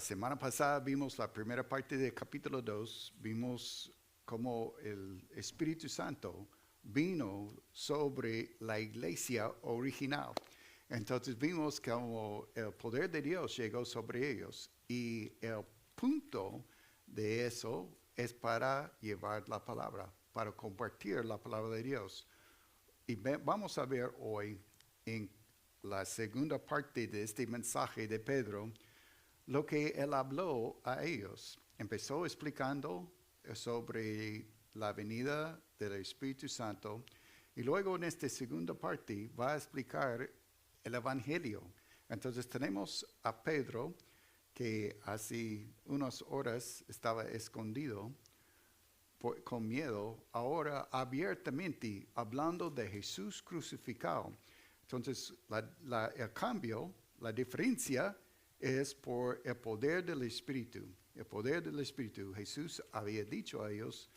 semana pasada vimos la primera parte del capítulo 2, vimos cómo el Espíritu Santo vino sobre la iglesia original. Entonces vimos cómo el poder de Dios llegó sobre ellos y el punto de eso es para llevar la palabra, para compartir la palabra de Dios. Y vamos a ver hoy en la segunda parte de este mensaje de Pedro, lo que él habló a ellos. Empezó explicando sobre la venida del Espíritu Santo y luego en esta segunda parte va a explicar el Evangelio. Entonces tenemos a Pedro que hace unas horas estaba escondido con miedo, ahora abiertamente hablando de Jesús crucificado. Entonces, el cambio, la diferencia es por el poder del Espíritu. El poder del Espíritu. Jesús había dicho a ellos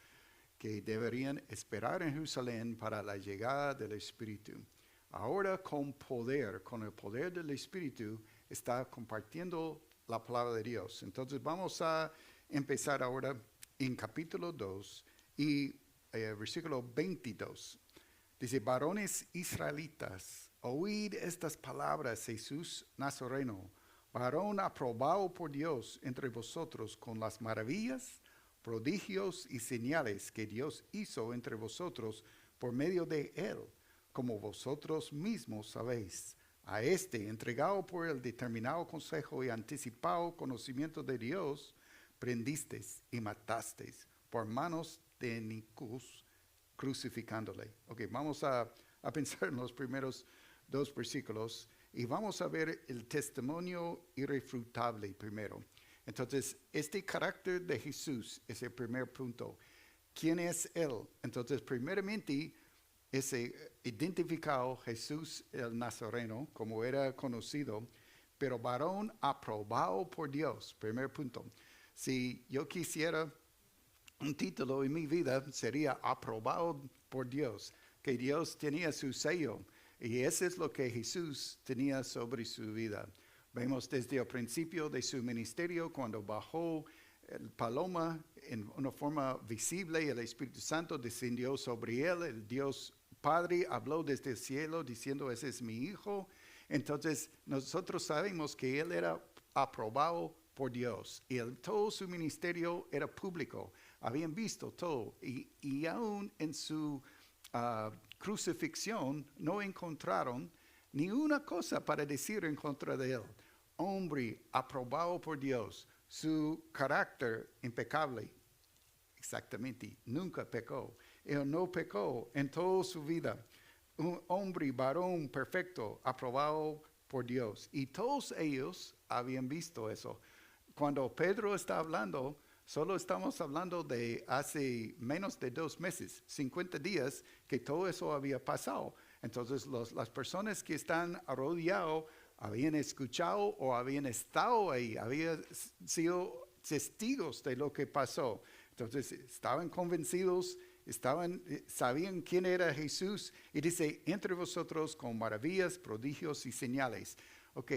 que deberían esperar en Jerusalén para la llegada del Espíritu. Ahora con el poder del Espíritu, está compartiendo la palabra de Dios. Entonces, vamos a empezar ahora en capítulo 2 y versículo 22. Dice, varones israelitas, oíd estas palabras, Jesús Nazareno, varón aprobado por Dios entre vosotros con las maravillas, prodigios y señales que Dios hizo entre vosotros por medio de él, como vosotros mismos sabéis. A este, entregado por el determinado consejo y anticipado conocimiento de Dios, prendisteis y matasteis por manos de Nicus, crucificándole. Ok, vamos a pensar en los primeros dos versículos y vamos a ver el testimonio irrefutable primero. Entonces, este carácter de Jesús es el primer punto. ¿Quién es Él? Entonces, primeramente, es identificado Jesús el Nazareno, como era conocido, pero varón aprobado por Dios. Primer punto. Si yo quisiera un título en mi vida, sería aprobado por Dios, que Dios tenía su sello. Y eso es lo que Jesús tenía sobre su vida. Vemos desde el principio de su ministerio, cuando bajó el paloma en una forma visible, el Espíritu Santo descendió sobre él, el Dios Padre habló desde el cielo diciendo, ese es mi Hijo. Entonces nosotros sabemos que él era aprobado por Dios y todo su ministerio era público. Habían visto todo y aún en su crucifixión no encontraron ni una cosa para decir en contra de él. Hombre aprobado por Dios, su carácter impecable, exactamente, nunca pecó. Él no pecó en toda su vida. Un hombre, varón perfecto, aprobado por Dios. Y todos ellos habían visto eso. Cuando Pedro está hablando, solo estamos hablando de hace menos de 2 meses, 50 días, que todo eso había pasado. Entonces las personas que están rodeados habían escuchado o habían estado ahí, habían sido testigos de lo que pasó. Entonces estaban convencidos, sabían quién era Jesús. Y dice, entre vosotros con maravillas, prodigios y señales. Ok.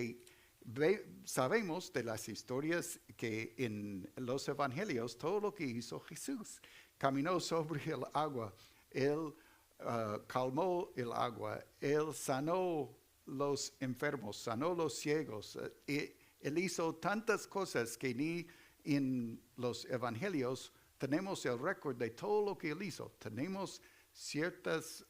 Sabemos de las historias que en los evangelios, todo lo que hizo Jesús, caminó sobre el agua, él calmó el agua, él sanó los enfermos, sanó los ciegos, él hizo tantas cosas que ni en los evangelios tenemos el récord de todo lo que él hizo. Tenemos ciertas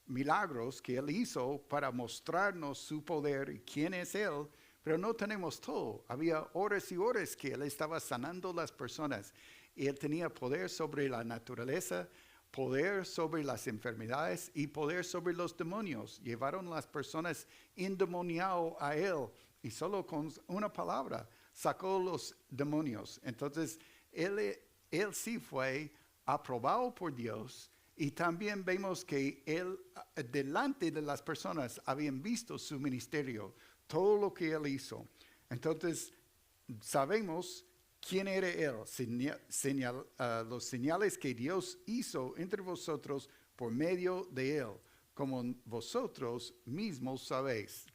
milagros que él hizo para mostrarnos su poder y quién es él, pero no tenemos todo. Había horas y horas que él estaba sanando las personas y él tenía poder sobre la naturaleza, poder sobre las enfermedades y poder sobre los demonios. Llevaron las personas endemoniadas a él y solo con una palabra sacó los demonios. Entonces él sí fue aprobado por Dios. Y también vemos que él, delante de las personas, habían visto su ministerio, todo lo que él hizo. Entonces, sabemos quién era él, los señales que Dios hizo entre vosotros por medio de él, como vosotros mismos sabéis.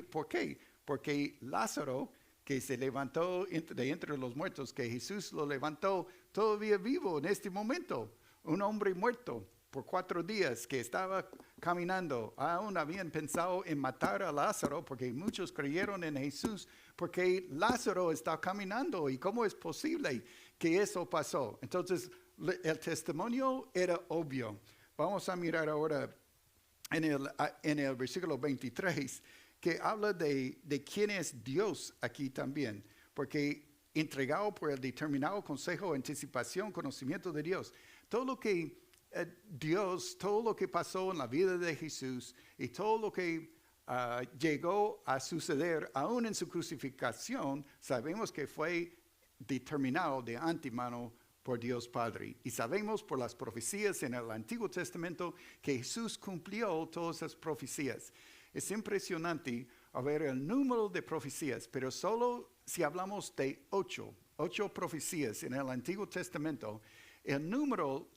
¿Por qué? Porque Lázaro, que se levantó de entre los muertos, que Jesús lo levantó todavía vivo en este momento. Un hombre muerto por 4 días que estaba caminando. Aún habían pensado en matar a Lázaro porque muchos creyeron en Jesús porque Lázaro está caminando. ¿Y cómo es posible que eso pasó? Entonces, el testimonio era obvio. Vamos a mirar ahora en el versículo 23, que habla de quién es Dios aquí también, porque entregado por el determinado consejo, anticipación, conocimiento de Dios. Todo lo que Dios, todo lo que pasó en la vida de Jesús y todo lo que llegó a suceder aún en su crucifixión, sabemos que fue determinado de antemano por Dios Padre. Y sabemos por las profecías en el Antiguo Testamento que Jesús cumplió todas esas profecías. Es impresionante ver el número de profecías, pero solo si hablamos de 8 profecías en el Antiguo Testamento, el número,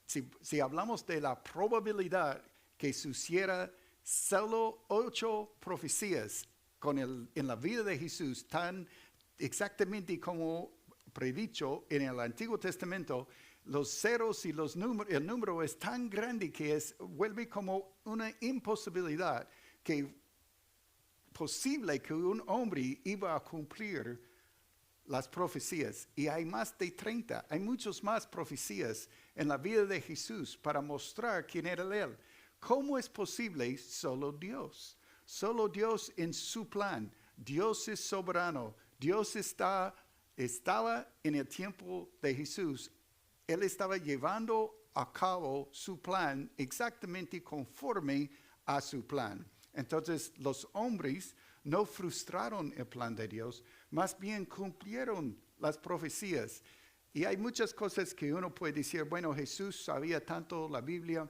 si hablamos de la probabilidad que sucediera solo 8 profecías en la vida de Jesús, tan exactamente como predicho en el Antiguo Testamento, los ceros y el número es tan grande que vuelve como una imposibilidad que posible que un hombre iba a cumplir las profecías. Y hay más de 30, hay muchas más profecías en la vida de Jesús para mostrar quién era Él. ¿Cómo es posible? Solo Dios en su plan. Dios es soberano. Dios estaba en el tiempo de Jesús. Él estaba llevando a cabo su plan exactamente conforme a su plan. Entonces, los hombres no frustraron el plan de Dios, más bien cumplieron las profecías. Y hay muchas cosas que uno puede decir, bueno, Jesús sabía tanto la Biblia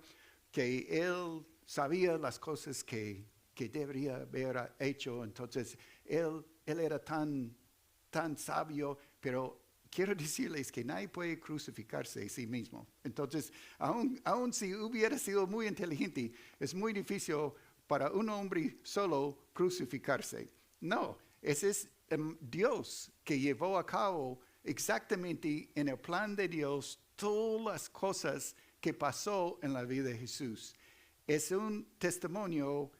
que Él sabía las cosas que debería haber hecho. Entonces, Él era tan sabio, pero quiero decirles que nadie puede crucificarse a sí mismo. Entonces, aun si hubiera sido muy inteligente, es muy difícil para un hombre solo crucificarse. No, ese es Dios que llevó a cabo exactamente en el plan de Dios todas las cosas que pasó en la vida de Jesús. Es un testimonio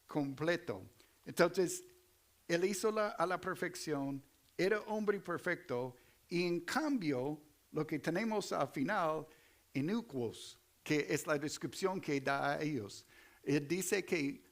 completo. Entonces, Él hizo a la perfección, era hombre perfecto, y en cambio, lo que tenemos al final, inicuos, que es la descripción que da a ellos. Él dice que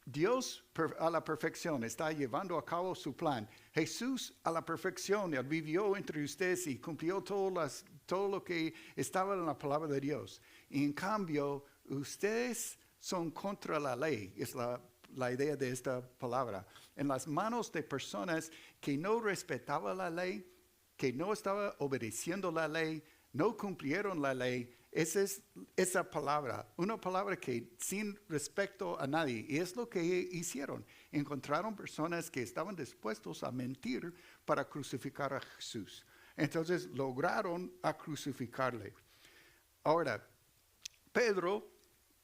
Dios a la perfección está llevando a cabo su plan. Jesús a la perfección, Él vivió entre ustedes y cumplió todo lo que estaba en la palabra de Dios. Y en cambio, ustedes son contra la ley, es la idea de esta palabra. En las manos de personas que no respetaban la ley, que no estaban obedeciendo la ley, no cumplieron la ley. Esa es esa palabra, una palabra que sin respecto a nadie. Y es lo que hicieron. Encontraron personas que estaban dispuestos a mentir para crucificar a Jesús. Entonces lograron a crucificarle. Ahora, Pedro,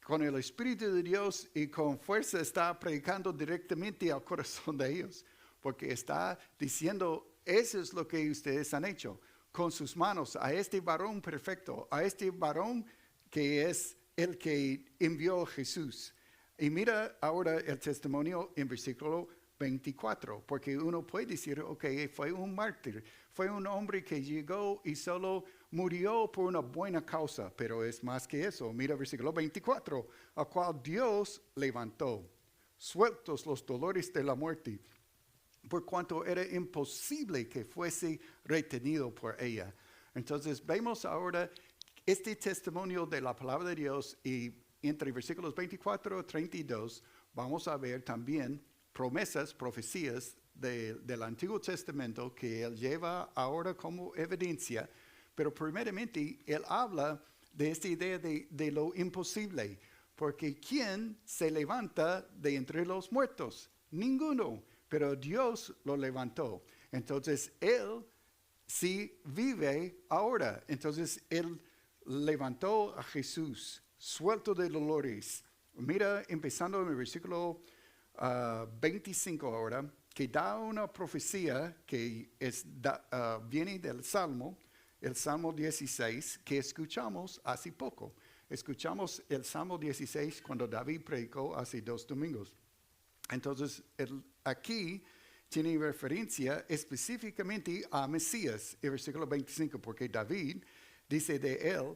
con el Espíritu de Dios y con fuerza, está predicando directamente al corazón de ellos. Porque está diciendo, eso es lo que ustedes han hecho con sus manos a este varón perfecto, a este varón que es el que envió a Jesús. Y mira ahora el testimonio en versículo 24, porque uno puede decir, ok, fue un mártir, fue un hombre que llegó y solo murió por una buena causa, pero es más que eso. Mira versículo 24, a cual Dios levantó, sueltos los dolores de la muerte, por cuanto era imposible que fuese retenido por ella. Entonces vemos ahora este testimonio de la palabra de Dios, y entre versículos 24 y 32 vamos a ver también promesas, profecías del Antiguo Testamento que Él lleva ahora como evidencia, pero primeramente Él habla de esta idea de lo imposible, porque ¿quién se levanta de entre los muertos? Ninguno. Pero Dios lo levantó. Entonces, Él sí vive ahora. Entonces, Él levantó a Jesús, suelto de dolores. Mira, empezando en el versículo 25 ahora. que da una profecía que viene del Salmo, el Salmo 16, que escuchamos hace poco. Escuchamos el Salmo 16 cuando David predicó hace 2 domingos. Entonces, aquí tiene referencia específicamente a Mesías, el versículo 25, porque David dice de él,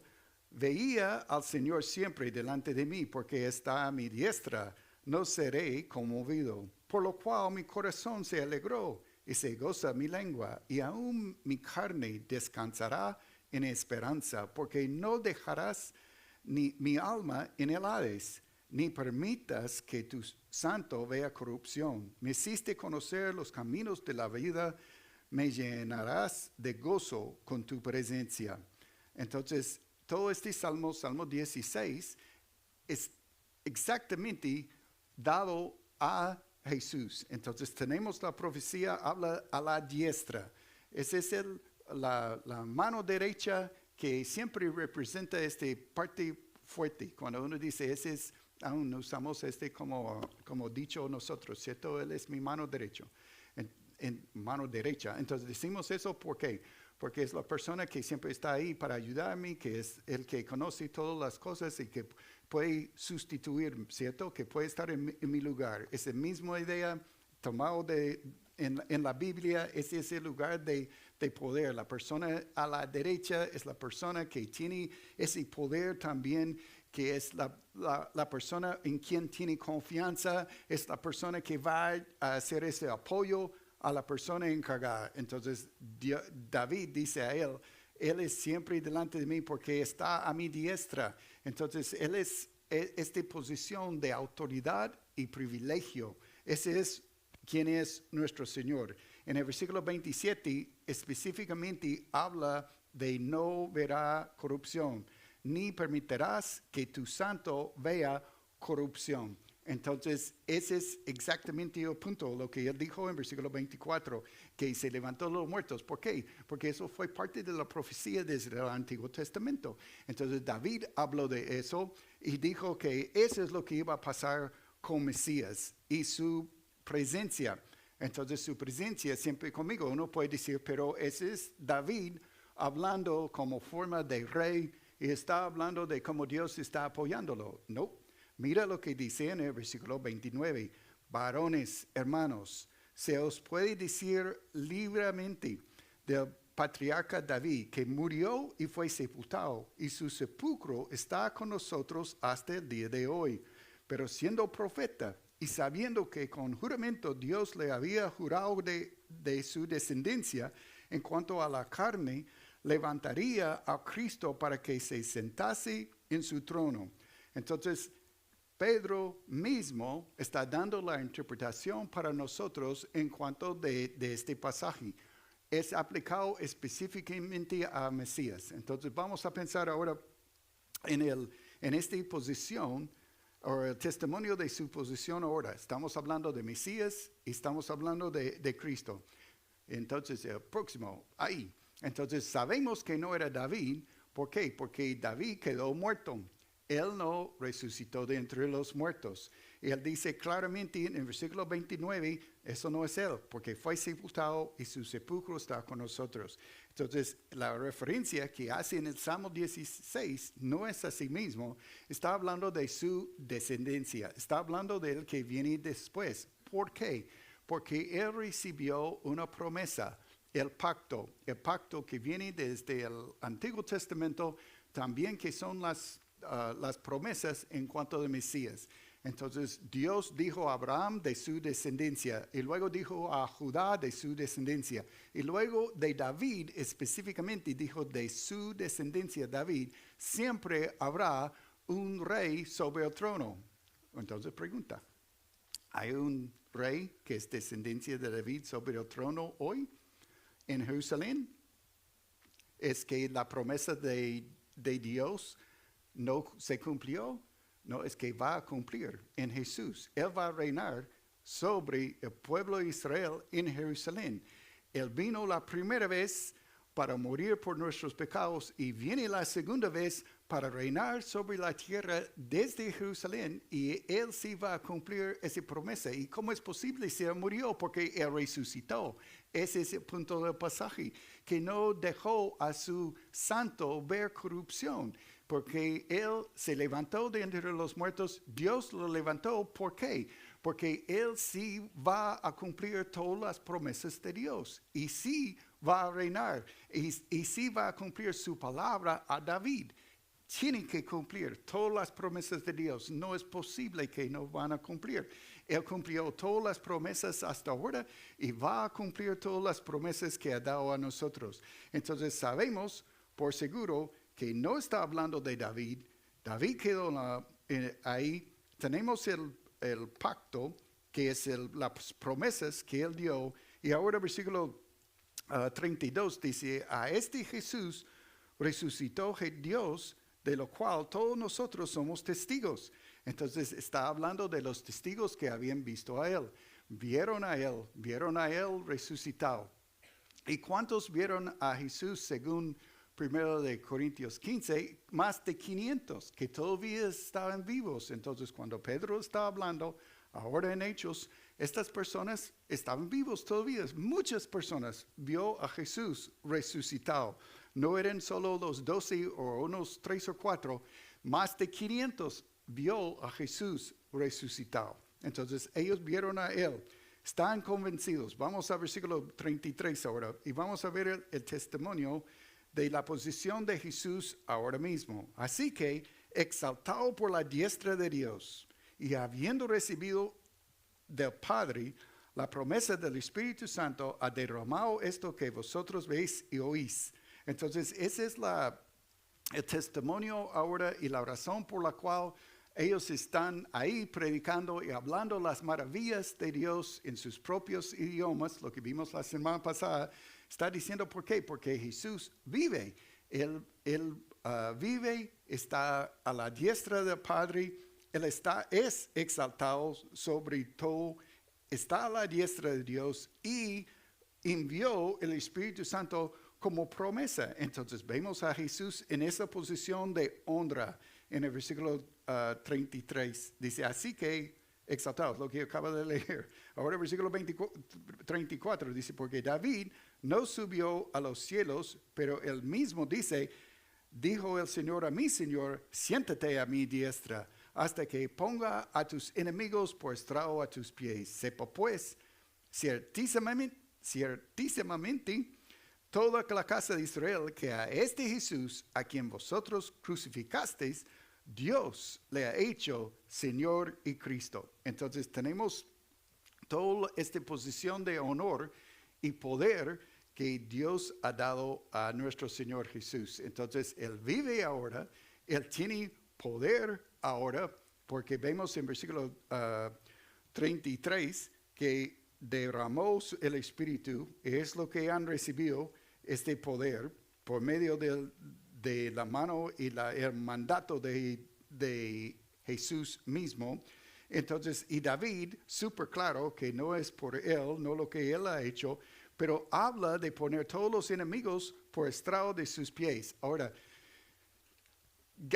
veía al Señor siempre delante de mí, porque está a mi diestra, no seré conmovido. Por lo cual mi corazón se alegró y se goza mi lengua, y aún mi carne descansará en esperanza, porque no dejarás ni mi alma en el Hades, ni permitas que tu santo vea corrupción. Me hiciste conocer los caminos de la vida, me llenarás de gozo con tu presencia. Entonces, todo este Salmo 16, es exactamente dado a Jesús. Entonces, tenemos la profecía, habla a la diestra. Esa es la mano derecha que siempre representa esta parte fuerte. Cuando uno dice, ese es, aún usamos como dicho nosotros, ¿cierto? Él es mi mano derecha. En mano derecha. Entonces decimos eso, ¿por qué? Porque es la persona que siempre está ahí para ayudarme, que es el que conoce todas las cosas y que puede sustituir, ¿cierto? Que puede estar en mi lugar. Esa misma idea tomado en la Biblia, ese es el lugar de poder. La persona a la derecha es la persona que tiene ese poder también, que es la persona en quien tiene confianza, es la persona que va a hacer ese apoyo a la persona encargada. Entonces David dice a él es siempre delante de mí porque está a mi diestra. Entonces él es esta posición de autoridad y privilegio. Ese es quien es nuestro Señor. En el versículo 27 específicamente habla de no verá corrupción, ni permitirás que tu santo vea corrupción. Entonces, ese es exactamente el punto, lo que él dijo en versículo 24, que se levantó de los muertos. ¿Por qué? Porque eso fue parte de la profecía desde el Antiguo Testamento. Entonces, David habló de eso y dijo que eso es lo que iba a pasar con Mesías y su presencia. Entonces, su presencia siempre conmigo. Uno puede decir, pero ese es David hablando como forma de rey y está hablando de cómo Dios está apoyándolo. No. Mira lo que dice en el versículo 29. Varones, hermanos, se os puede decir libremente del patriarca David, que murió y fue sepultado, y su sepulcro está con nosotros hasta el día de hoy. Pero siendo profeta, y sabiendo que con juramento Dios le había jurado de su descendencia, en cuanto a la carne, levantaría a Cristo para que se sentase en su trono. Entonces, Pedro mismo está dando la interpretación para nosotros en cuanto de este pasaje. Es aplicado específicamente a Mesías. Entonces vamos a pensar ahora en esta posición, o el testimonio de su posición ahora. Estamos hablando de Mesías y estamos hablando de Cristo. Entonces el próximo, ahí. Entonces sabemos que no era David. ¿Por qué? Porque David quedó muerto. Él no resucitó de entre los muertos. Él dice claramente en el versículo 29, eso no es él, porque fue sepultado y su sepulcro está con nosotros. Entonces, la referencia que hace en el Salmo 16 no es a sí mismo, está hablando de su descendencia, está hablando del que viene después. ¿Por qué? Porque él recibió una promesa, el pacto que viene desde el Antiguo Testamento, también que son las promesas en cuanto a Mesías. Entonces Dios dijo a Abraham de su descendencia, y luego dijo a Judá de su descendencia, y luego de David específicamente dijo de su descendencia David, siempre habrá un rey sobre el trono. Entonces pregunta, ¿hay un rey que es descendencia de David sobre el trono hoy en Jerusalén? ¿Es que la promesa de Dios no se cumplió? No, es que va a cumplir en Jesús. Él va a reinar sobre el pueblo de Israel en Jerusalén. Él vino la primera vez para morir por nuestros pecados y viene la segunda vez para reinar sobre la tierra desde Jerusalén y Él sí va a cumplir esa promesa. ¿Y cómo es posible si Él murió? Porque Él resucitó. Ese es el punto del pasaje, que no dejó a su santo ver corrupción, porque Él se levantó de entre los muertos. Dios lo levantó. ¿Por qué? Porque Él sí va a cumplir todas las promesas de Dios y sí va a reinar y sí va a cumplir su palabra a David. Tienen que cumplir todas las promesas de Dios. No es posible que no van a cumplir. Él cumplió todas las promesas hasta ahora y va a cumplir todas las promesas que ha dado a nosotros. Entonces sabemos por seguro que no está hablando de David. David quedó ahí. Tenemos el pacto, que es las promesas que Él dio. Y ahora versículo 32 dice, a este Jesús resucitó Dios, de lo cual todos nosotros somos testigos. Entonces está hablando de los testigos que habían visto a Él. Vieron a Él resucitado. ¿Y cuántos vieron a Jesús según 1 de Corintios 15? Más de 500 que todavía estaban vivos. Entonces cuando Pedro estaba hablando, ahora en Hechos, estas personas estaban vivos todavía. Muchas personas vio a Jesús resucitado. No eran solo los 12 o unos 3 o 4, más de 500 vio a Jesús resucitado. Entonces ellos vieron a Él, están convencidos. Vamos a versículo 33 ahora y vamos a ver el testimonio de la posición de Jesús ahora mismo. Así que, exaltado por la diestra de Dios y habiendo recibido del Padre la promesa del Espíritu Santo, ha derramado esto que vosotros veis y oís. Entonces, ese es el testimonio ahora y la razón por la cual ellos están ahí predicando y hablando las maravillas de Dios en sus propios idiomas, lo que vimos la semana pasada. Está diciendo ¿por qué? Porque Jesús vive. Él vive, está a la diestra del Padre. Él es exaltado sobre todo, está a la diestra de Dios y envió el Espíritu Santo como promesa. Entonces vemos a Jesús en esa posición de honra. En el versículo 33 dice, así que exaltados, lo que acaba de leer. Ahora el versículo 34 dice, porque David no subió a los cielos, pero él mismo dice, dijo el Señor a mi Señor, siéntate a mi diestra, hasta que ponga a tus enemigos por estrado a tus pies. Sepa pues, ciertísimamente, toda la casa de Israel, que a este Jesús, a quien vosotros crucificasteis, Dios le ha hecho Señor y Cristo. Entonces tenemos toda esta posición de honor y poder que Dios ha dado a nuestro Señor Jesús. Entonces Él vive ahora, Él tiene poder ahora, porque vemos en versículo 33 que derramó el Espíritu, es lo que han recibido este poder por medio de la mano y el mandato de Jesús mismo. Entonces, y David, súper claro que no es por él, no lo que él ha hecho, pero habla de poner todos los enemigos por estrado de sus pies. Ahora,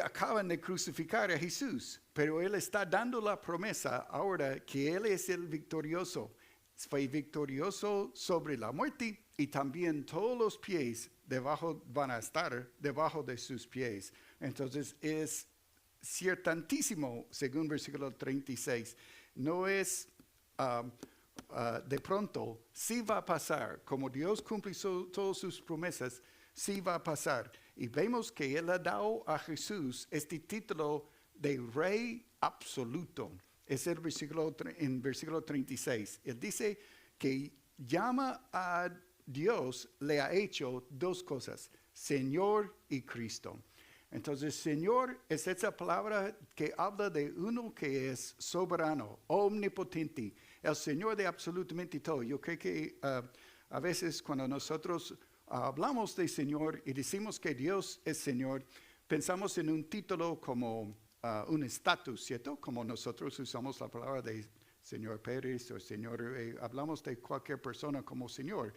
acaban de crucificar a Jesús, pero él está dando la promesa ahora que él es el victorioso. Fue victorioso sobre la muerte y también todos los pies van a estar debajo de sus pies. Entonces es ciertantísimo, según versículo 36, no es de pronto, sí va a pasar, como Dios cumple todas sus promesas, sí va a pasar. Y vemos que Él ha dado a Jesús este título de Rey absoluto. Es el en versículo 36. Él dice que llama a Dios, le ha hecho dos cosas, Señor y Cristo. Entonces, Señor es esa palabra que habla de uno que es soberano, omnipotente, el Señor de absolutamente todo. Yo creo que a veces cuando nosotros hablamos de Señor y decimos que Dios es Señor, pensamos en un título como un estatus, ¿cierto? Como nosotros usamos la palabra de Señor Pérez o Señor, hablamos de cualquier persona como Señor.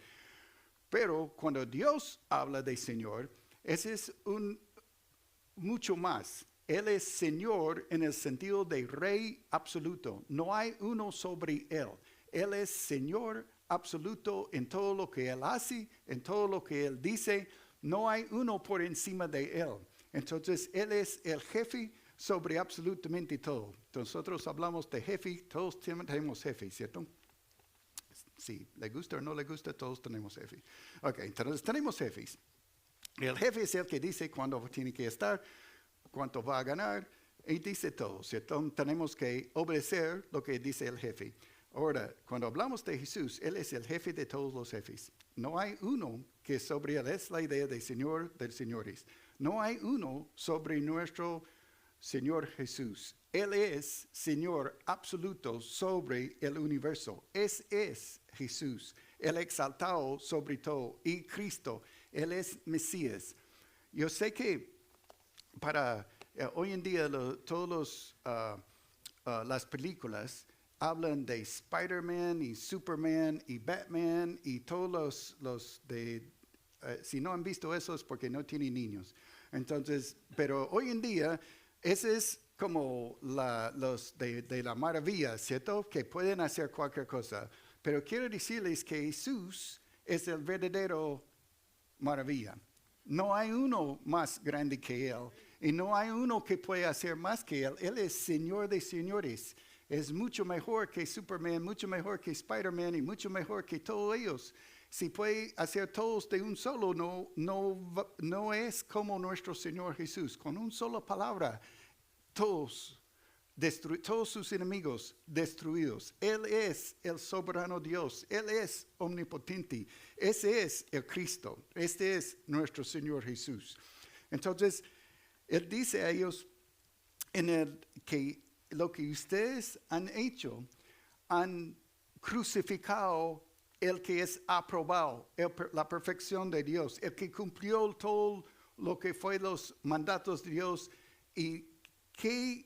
Pero cuando Dios habla de Señor, ese es mucho más. Él es Señor en el sentido de Rey absoluto. No hay uno sobre Él. Él es Señor absoluto en todo lo que Él hace, en todo lo que Él dice. No hay uno por encima de Él. Entonces, Él es el jefe sobre absolutamente todo. Nosotros hablamos de jefe, todos tenemos jefe, ¿cierto? Sí, le gusta o no le gusta, todos tenemos jefe. Ok, entonces tenemos jefes. El jefe es el que dice cuándo tiene que estar, cuánto va a ganar, y dice todo, ¿cierto? Tenemos que obedecer lo que dice el jefe. Ahora, cuando hablamos de Jesús, Él es el jefe de todos los jefes. No hay uno que sobre Él es la idea de Señor de señores. No hay uno sobre nuestro Señor Jesús. Él es Señor absoluto sobre el universo. Es Jesús, el exaltado sobre todo, y Cristo. Él es Mesías. Yo sé que para hoy en día todas las películas hablan de Spider-Man y Superman y Batman y todos los de... si no han visto eso es porque no tienen niños. Entonces, pero hoy en día, ese es como los de la maravilla, ¿cierto? Que pueden hacer cualquier cosa. Pero quiero decirles que Jesús es el verdadero maravilla. No hay uno más grande que Él. Y no hay uno que pueda hacer más que Él. Él es Señor de señores. Es mucho mejor que Superman, mucho mejor que Spider-Man y mucho mejor que todos ellos. Si puede hacer todos de un solo, no es como nuestro Señor Jesús. Con una sola palabra, todos sus enemigos destruidos. Él es el soberano Dios. Él es omnipotente. Ese es el Cristo. Este es nuestro Señor Jesús. Entonces, Él dice a ellos que lo que ustedes han hecho, han crucificado el que es aprobado, la perfección de Dios, el que cumplió todo lo que fue los mandatos de Dios. ¿Y qué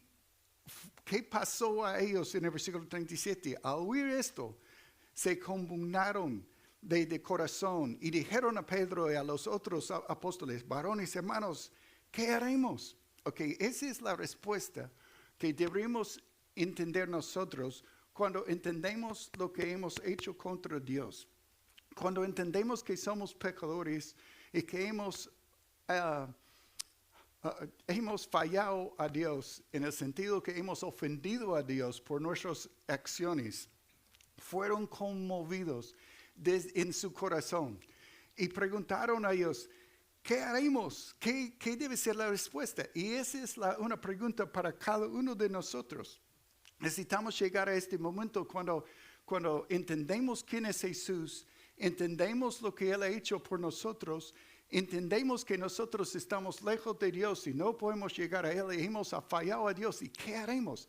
pasó a ellos en el versículo 37? Al oír esto, se conmocionaron de corazón y dijeron a Pedro y a los otros apóstoles, varones, hermanos, ¿qué haremos? Ok, esa es la respuesta que deberíamos entender nosotros cuando entendemos lo que hemos hecho contra Dios. Cuando entendemos que somos pecadores y que hemos fallado a Dios en el sentido que hemos ofendido a Dios por nuestras acciones, fueron conmovidos en su corazón y preguntaron a ellos, ¿qué haremos? ¿Qué debe ser la respuesta? Y esa es una pregunta para cada uno de nosotros. Necesitamos llegar a este momento cuando entendemos quién es Jesús, entendemos lo que Él ha hecho por nosotros, entendemos que nosotros estamos lejos de Dios y no podemos llegar a Él y hemos fallado a Dios. ¿Y qué haremos?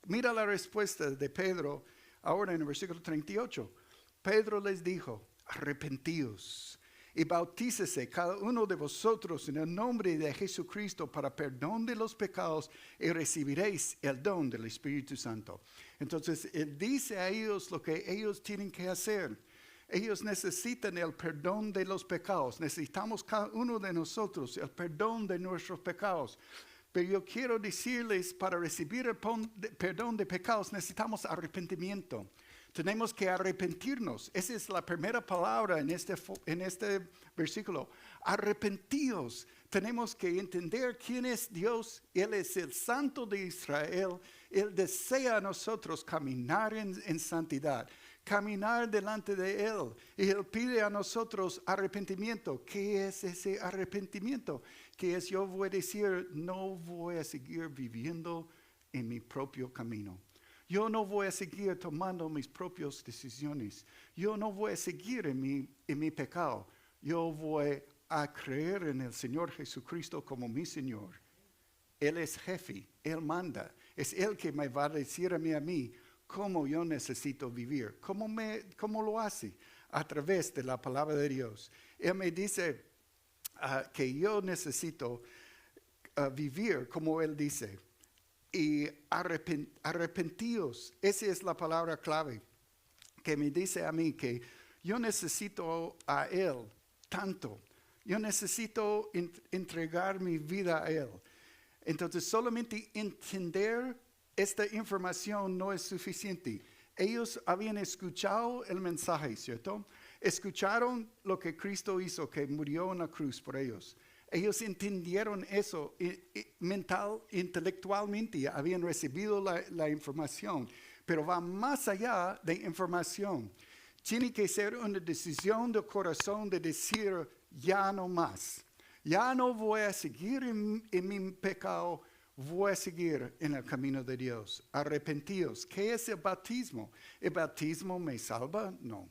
Mira la respuesta de Pedro ahora en el versículo 38. Pedro les dijo, arrepentíos y bautícese cada uno de vosotros en el nombre de Jesucristo para perdón de los pecados y recibiréis el don del Espíritu Santo. Entonces, Él dice a ellos lo que ellos tienen que hacer. Ellos necesitan el perdón de los pecados. Necesitamos cada uno de nosotros el perdón de nuestros pecados. Pero yo quiero decirles, para recibir el perdón de pecados necesitamos arrepentimiento. Tenemos que arrepentirnos. Esa es la primera palabra en este versículo. Arrepentíos. Tenemos que entender quién es Dios. Él es el Santo de Israel. Él desea a nosotros caminar en santidad, caminar delante de Él. Y Él pide a nosotros arrepentimiento. ¿Qué es ese arrepentimiento? Que es, yo voy a decir, no voy a seguir viviendo en mi propio camino. Yo no voy a seguir tomando mis propias decisiones. Yo no voy a seguir en mi pecado. Yo voy a creer en el Señor Jesucristo como mi Señor. Él es jefe, Él manda. Es Él que me va a decir a mí cómo yo necesito vivir. ¿Cómo lo hace? A través de la palabra de Dios. Él me dice que yo necesito vivir como Él dice. Y arrepentíos, esa es la palabra clave que me dice a mí que Yo necesito a Él tanto. Yo necesito entregar mi vida a Él. Entonces, solamente entender esta información no es suficiente. Ellos habían escuchado el mensaje, ¿cierto? Escucharon lo que Cristo hizo, que murió en la cruz por ellos. Ellos entendieron eso intelectualmente, habían recibido la información, pero va más allá de información. Tiene que ser una decisión del corazón de decir, ya no más. Ya no voy a seguir en mi pecado, voy a seguir en el camino de Dios. Arrepentidos. ¿Qué es el bautismo? ¿El bautismo me salva? No.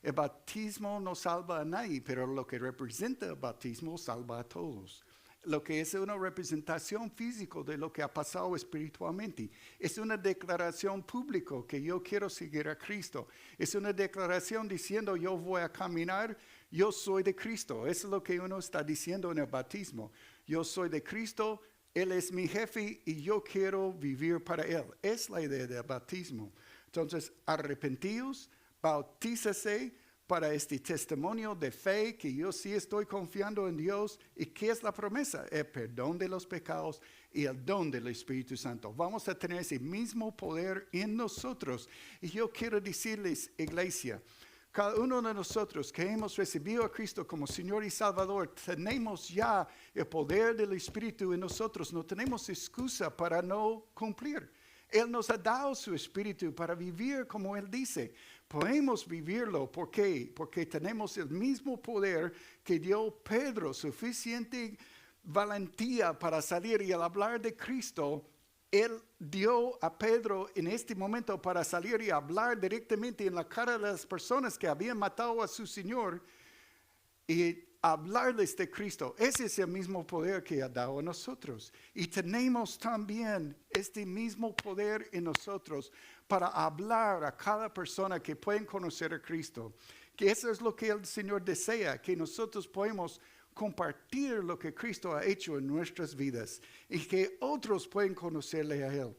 El bautismo no salva a nadie, pero lo que representa el bautismo salva a todos. Lo que es una representación física de lo que ha pasado espiritualmente. Es una declaración pública que yo quiero seguir a Cristo. Es una declaración diciendo yo voy a caminar, yo soy de Cristo. Eso es lo que uno está diciendo en el bautismo. Yo soy de Cristo, Él es mi jefe y yo quiero vivir para Él. Es la idea del bautismo. Entonces, arrepentidos, bautízase para este testimonio de fe que yo sí estoy confiando en Dios. ¿Y qué es la promesa? El perdón de los pecados y el don del Espíritu Santo. Vamos a tener ese mismo poder en nosotros. Y yo quiero decirles, iglesia, cada uno de nosotros que hemos recibido a Cristo como Señor y Salvador, tenemos ya el poder del Espíritu en nosotros. No tenemos excusa para no cumplir. Él nos ha dado su Espíritu para vivir como Él dice. Podemos vivirlo. ¿Por qué? Porque tenemos el mismo poder que dio Pedro, suficiente valentía para salir y al hablar de Cristo, Él dio a Pedro en este momento para salir y hablar directamente en la cara de las personas que habían matado a su Señor y hablarles de Cristo. Ese es el mismo poder que ha dado a nosotros. Y tenemos también este mismo poder en nosotros para hablar a cada persona que pueden conocer a Cristo. Que eso es lo que el Señor desea, que nosotros podemos compartir lo que Cristo ha hecho en nuestras vidas y que otros pueden conocerle a Él.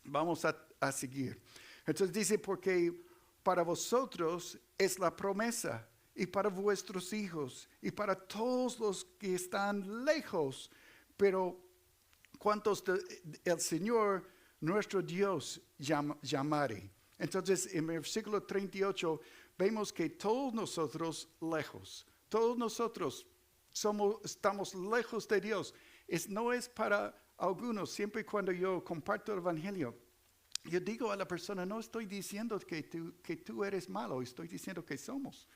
Vamos a seguir. Entonces dice, porque para vosotros es la promesa, y para vuestros hijos, y para todos los que están lejos, pero cuantos el Señor nuestro Dios llamare. Entonces, en el versículo 38, vemos que todos nosotros lejos, todos nosotros estamos lejos de Dios. No es para algunos, siempre cuando yo comparto el Evangelio, yo digo a la persona, no estoy diciendo que tú eres malo, estoy diciendo que somos.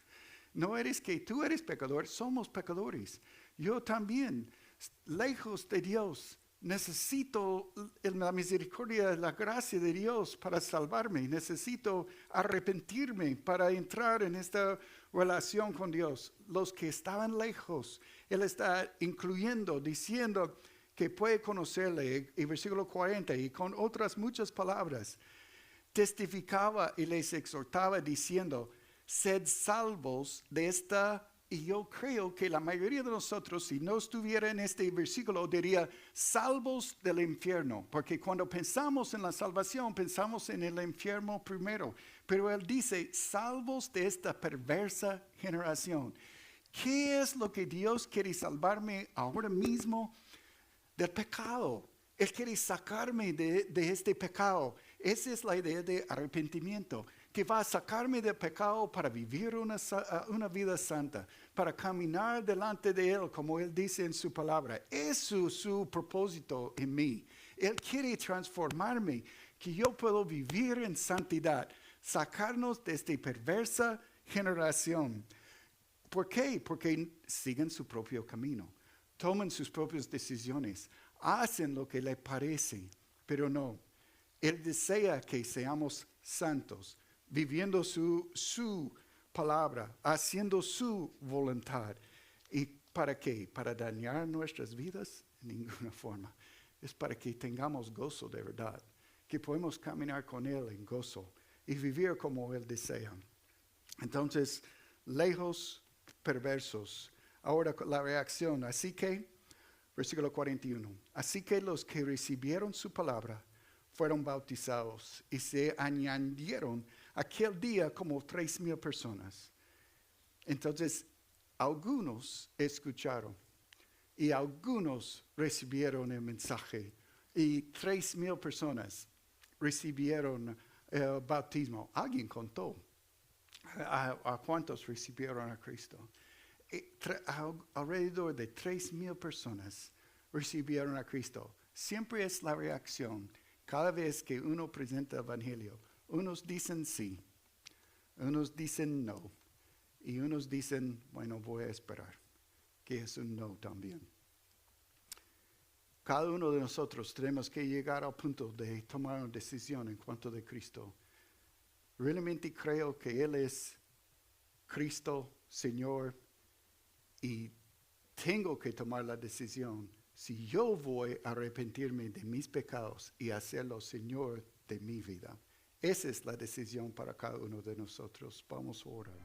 No eres que tú eres pecador, somos pecadores. Yo también, lejos de Dios, necesito la misericordia, la gracia de Dios para salvarme. Necesito arrepentirme para entrar en esta relación con Dios. Los que estaban lejos, Él está incluyendo, diciendo que puede conocerle. Y versículo 40, y con otras muchas palabras, testificaba y les exhortaba diciendo, sed salvos de esta. Y yo creo que la mayoría de nosotros, si no estuviera en este versículo, diría salvos del infierno. Porque cuando pensamos en la salvación, pensamos en el infierno primero. Pero Él dice, salvos de esta perversa generación. ¿Qué es lo que Dios quiere salvarme ahora mismo? Del pecado. Él quiere sacarme de este pecado. Esa es la idea de arrepentimiento. Que va a sacarme del pecado para vivir una vida santa, para caminar delante de Él, como Él dice en su palabra. Es su propósito en mí. Él quiere transformarme, que yo puedo vivir en santidad, sacarnos de esta perversa generación. ¿Por qué? Porque siguen su propio camino, toman sus propias decisiones, hacen lo que les parece, pero no. Él desea que seamos santos, viviendo su palabra, haciendo su voluntad. ¿Y para qué? ¿Para dañar nuestras vidas? En ninguna forma. Es para que tengamos gozo de verdad, que podemos caminar con Él en gozo y vivir como Él desea. Entonces, lejos, perversos. Ahora la reacción. Así que, versículo 41, así que los que recibieron su palabra fueron bautizados y se añadieron Aquel día como 3,000 personas. Entonces, algunos escucharon y algunos recibieron el mensaje y 3,000 personas recibieron el bautismo. Alguien contó a cuántos recibieron a Cristo. Alrededor de 3,000 personas recibieron a Cristo. Siempre es la reacción. Cada vez que uno presenta el Evangelio, unos dicen sí, unos dicen no, y unos dicen, bueno, voy a esperar, que es un no también. Cada uno de nosotros tenemos que llegar al punto de tomar una decisión en cuanto de Cristo. Realmente creo que Él es Cristo, Señor, y tengo que tomar la decisión si yo voy a arrepentirme de mis pecados y hacerlo Señor de mi vida. Esa es la decisión para cada uno de nosotros. Vamos a orar.